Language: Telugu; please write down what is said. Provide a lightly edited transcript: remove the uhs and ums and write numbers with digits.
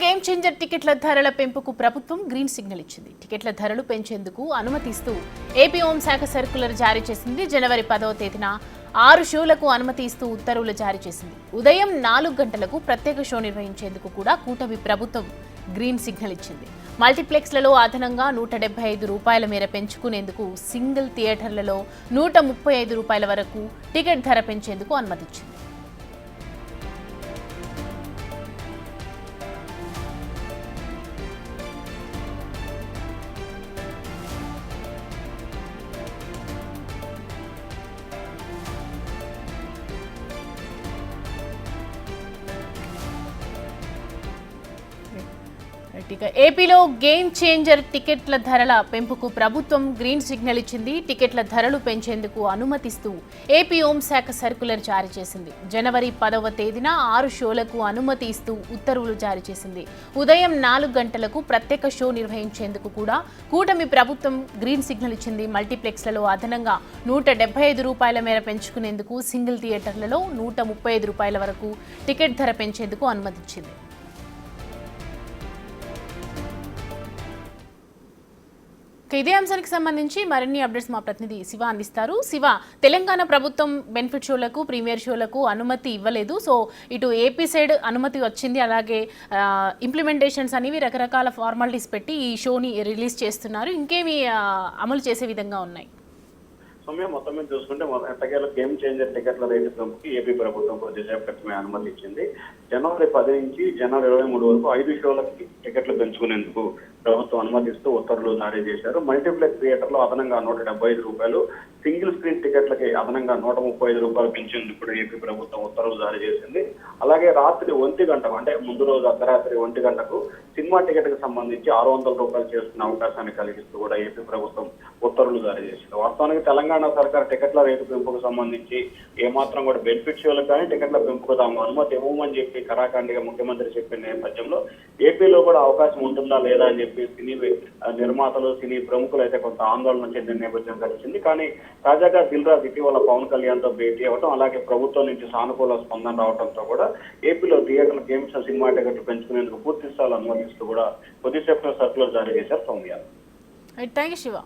గేమ్ చేంజర్ టికెట్ల ధరల పెంపుకు ప్రభుత్వం గ్రీన్ సిగ్నల్ ఇచ్చింది. టికెట్ల ధరలు పెంచేందుకు అనుమతిస్తూ ఏపీ హోంశాఖ సర్క్యులర్ జారీ చేసింది. జనవరి 10వ తేదీన 6 షోలకు అనుమతి ఇస్తూ ఉత్తర్వులు జారీ చేసింది. ఉదయం 4 గంటలకు ప్రత్యేక షో నిర్వహించేందుకు కూడా కూటమి ప్రభుత్వం గ్రీన్ సిగ్నల్ ఇచ్చింది. మల్టీప్లెక్స్లలో అదనంగా ₹175 మేర పెంచుకునేందుకు, సింగిల్ థియేటర్లలో ₹135 వరకు టికెట్ ధర పెంచేందుకు అనుమతిచ్చింది. ఏపీలో గేమ్ చేంజర్ టికెట్ల ధరల పెంపుకు ప్రభుత్వం గ్రీన్ సిగ్నల్ ఇచ్చింది. టికెట్ల ధరలు పెంచేందుకు అనుమతిస్తూ ఏపీ హోంశాఖ సర్క్యులర్ జారీ చేసింది. జనవరి 10వ తేదీన 6 షోలకు అనుమతి ఇస్తూ ఉత్తర్వులు జారీ చేసింది. ఉదయం 4 గంటలకు ప్రత్యేక షో నిర్వహించేందుకు కూడా కూటమి ప్రభుత్వం గ్రీన్ సిగ్నల్ ఇచ్చింది. మల్టీప్లెక్స్లలో అదనంగా ₹175 మేర పెంచుకునేందుకు, సింగిల్ థియేటర్లలో ₹135 వరకు టికెట్ ధర పెంచేందుకు అనుమతిచ్చింది. ఇదే అంశానికి సంబంధించి మరిన్ని అప్డేట్స్ మా ప్రతినిధి శివ అందిస్తారు. శివ, తెలంగాణ ప్రభుత్వం బెనిఫిట్ షోలకు, ప్రీమియర్ షోలకు అనుమతి ఇవ్వలేదు. సో ఇటు ఏపీ సైడ్ అనుమతి వచ్చింది. అలాగే ఇంప్లిమెంటేషన్స్ అనేవి రకరకాల ఫార్మాలిటీస్ పెట్టి ఈ షోని రిలీజ్ చేస్తున్నారు. ఇంకేమి అమలు చేసే విధంగా ఉన్నాయి? మొత్తం మీద చూసుకుంటే ఎట్టకేల గేమ్ చేంజర్ టికెట్ల రేటు పెంపుకి ఏపీ ప్రభుత్వం కొద్దిసేపు క్రితమే అనుమతి ఇచ్చింది. జనవరి 10 నుంచి జనవరి 23 వరకు 5 షోలకి టికెట్లు పెంచుకునేందుకు ప్రభుత్వం అనుమతిస్తూ ఉత్తర్వులు జారీ చేశారు. మల్టీప్లెక్స్ థియేటర్లో అదనంగా ₹175, సింగిల్ స్క్రీన్ టికెట్లకి అదనంగా ₹135 పెంచేందుకు కూడా ఏపీ ప్రభుత్వం ఉత్తర్వులు జారీ చేసింది. అలాగే రాత్రి 1 గంటకు, అంటే ముందు రోజు అర్ధరాత్రి 1 గంటకు సినిమా టికెట్ కి సంబంధించి ₹600 చేసుకునే అవకాశాన్ని కలిగిస్తూ కూడా ఏపీ ప్రభుత్వం ఉత్తర్వులు జారీ చేసింది. వాస్తవానికి తెలంగాణ సర్కార్ టికెట్ల రేటు పెంపుకు సంబంధించి ఏమాత్రం కూడా బెనిఫిట్ షోలకు కానీ టికెట్ల పెంపుకు తాము అనుమతి ఇవ్వమని చెప్పి కరాఖండిగా ముఖ్యమంత్రి చెప్పిన నేపథ్యంలో ఏపీలో కూడా అవకాశం ఉంటుందా లేదా అని చెప్పి సినీ నిర్మాతలు, సినీ ప్రముఖులు అయితే కొంత ఆందోళన చెందిన నేపథ్యం కలిసింది. కానీ తాజాగా దిల్ రాజు ఇటీవల పవన్ కళ్యాణ్ తో భేటీ అవ్వడం, అలాగే ప్రభుత్వం నుంచి సానుకూల స్పందన రావడంతో కూడా ఏపీలో థియేటర్ల గేమ్స్, సినిమా టికెట్లు పెంచుకునేందుకు పూర్తి స్థాయిలో అనుమతిస్తూ కూడా కొద్దిసేపు సర్కులర్ జారీ చేశారు. సౌమ్య. Thank you Shiva.